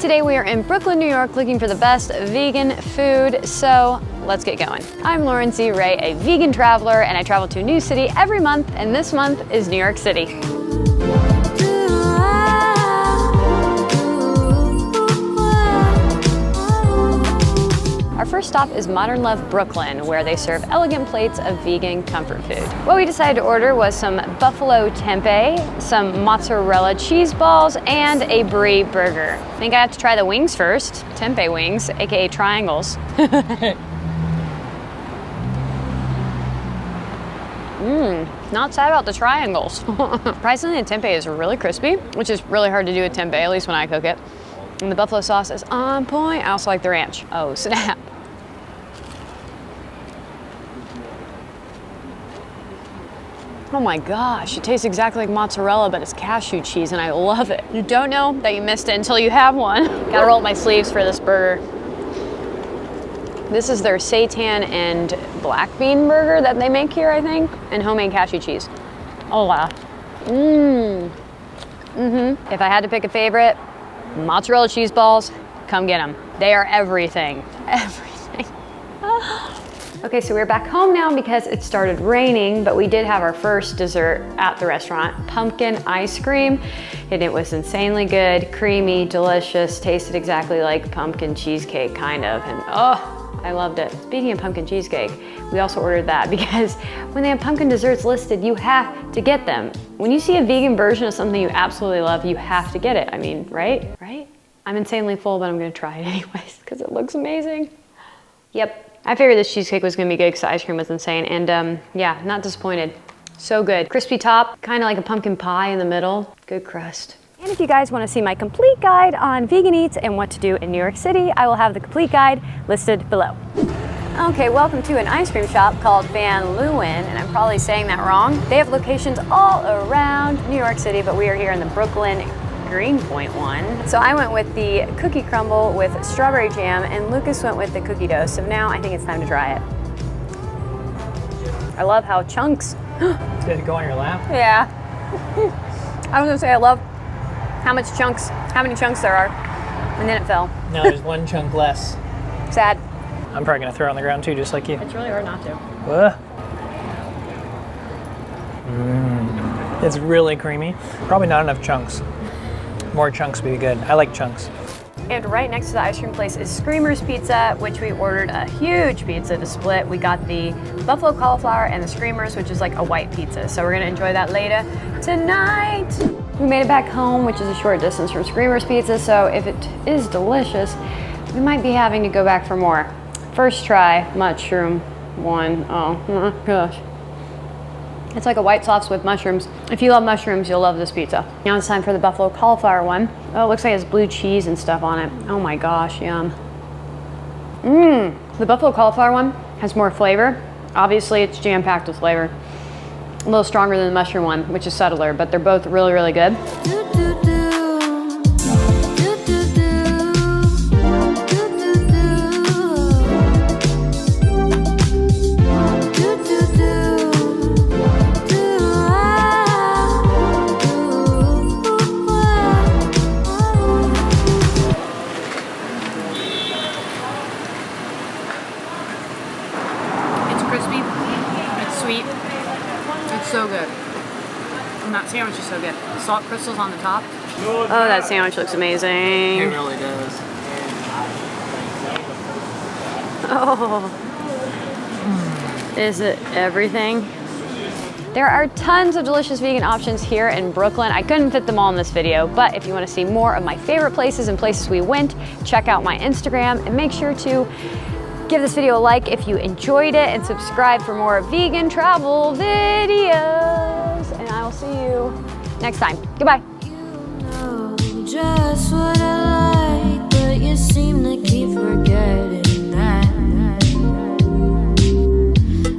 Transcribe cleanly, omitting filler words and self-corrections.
Today we are in Brooklyn, New York, looking for the best vegan food, so let's get going. I'm Lauren C. Ray, a vegan traveler, and I travel to a new city every month, and this month is New York City. Our first stop is Modern Love Brooklyn, where they serve elegant plates of vegan comfort food. What we decided to order was some buffalo tempeh, some mozzarella cheese balls, and a brie burger. I think I have to try the wings first. Tempeh wings, aka triangles. Not sad about the triangles. Surprisingly, the tempeh is really crispy, which is really hard to do with tempeh, at least when I cook it. And the buffalo sauce is on point. I also like the ranch. Oh, snap. Oh my gosh, it tastes exactly like mozzarella, but it's cashew cheese, and I love it. You don't know that you missed it until you have one. Gotta roll up my sleeves for this burger. This is their seitan and black bean burger that they make here, I think, and homemade cashew cheese. Oh wow. If I had to pick a favorite, mozzarella cheese balls, come get them. They are everything, everything. Okay, so we're back home now because it started raining, but we did have our first dessert at the restaurant, pumpkin ice cream, and it was insanely good, creamy, delicious, tasted exactly like pumpkin cheesecake, kind of, and oh, I loved it. Speaking of pumpkin cheesecake, we also ordered that because when they have pumpkin desserts listed, you have to get them. When you see a vegan version of something you absolutely love, you have to get it. I mean, right? Right? I'm insanely full, but I'm gonna try it anyways because it looks amazing. Yep. I figured this cheesecake was gonna be good because the ice cream was insane, and yeah, not disappointed. So good. Crispy top, kind of like a pumpkin pie in the middle. Good crust. And if you guys want to see my complete guide on vegan eats and what to do in New York City, I will have the complete guide listed below. Okay, welcome to an ice cream shop called Van Leeuwen, and I'm probably saying that wrong. They have locations all around New York City, but we are here in the Brooklyn Greenpoint one. So I went with the cookie crumble with strawberry jam, and Lucas went with the cookie dough. So now I think it's time to try it. I love how chunks. Did it go on your lap? Yeah. I was gonna say I love how many chunks there are, and then it fell. No, there's one chunk less. Sad. I'm probably gonna throw it on the ground too, just like you. It's really hard not to. What? It's really creamy. Probably not enough chunks. More chunks would be good. I like chunks. And right next to the ice cream place is Screamer's Pizza, which we ordered a huge pizza to split. We got the buffalo cauliflower and the Screamer's, which is like a white pizza. So we're gonna enjoy that later tonight. We made it back home, which is a short distance from Screamer's Pizza, so if it is delicious, we might be having to go back for more. First try, mushroom one. Oh my gosh. It's like a white sauce with mushrooms. If you love mushrooms, you'll love this pizza. Now it's time for the buffalo cauliflower one. Oh, it looks like it has blue cheese and stuff on it. Oh my gosh, yum. The buffalo cauliflower one has more flavor. Obviously, it's jam-packed with flavor. A little stronger than the mushroom one, which is subtler, but they're both really, really good. Sweet. It's so good. And that sandwich is so good. The salt crystals on the top. Oh, that sandwich looks amazing. It really does. Oh. Is it everything? There are tons of delicious vegan options here in Brooklyn. I couldn't fit them all in this video, but if you want to see more of my favorite places and places we went, check out my Instagram and make sure to give this video a like if you enjoyed it and subscribe for more vegan travel videos. And I will see you next time. Goodbye. You know just what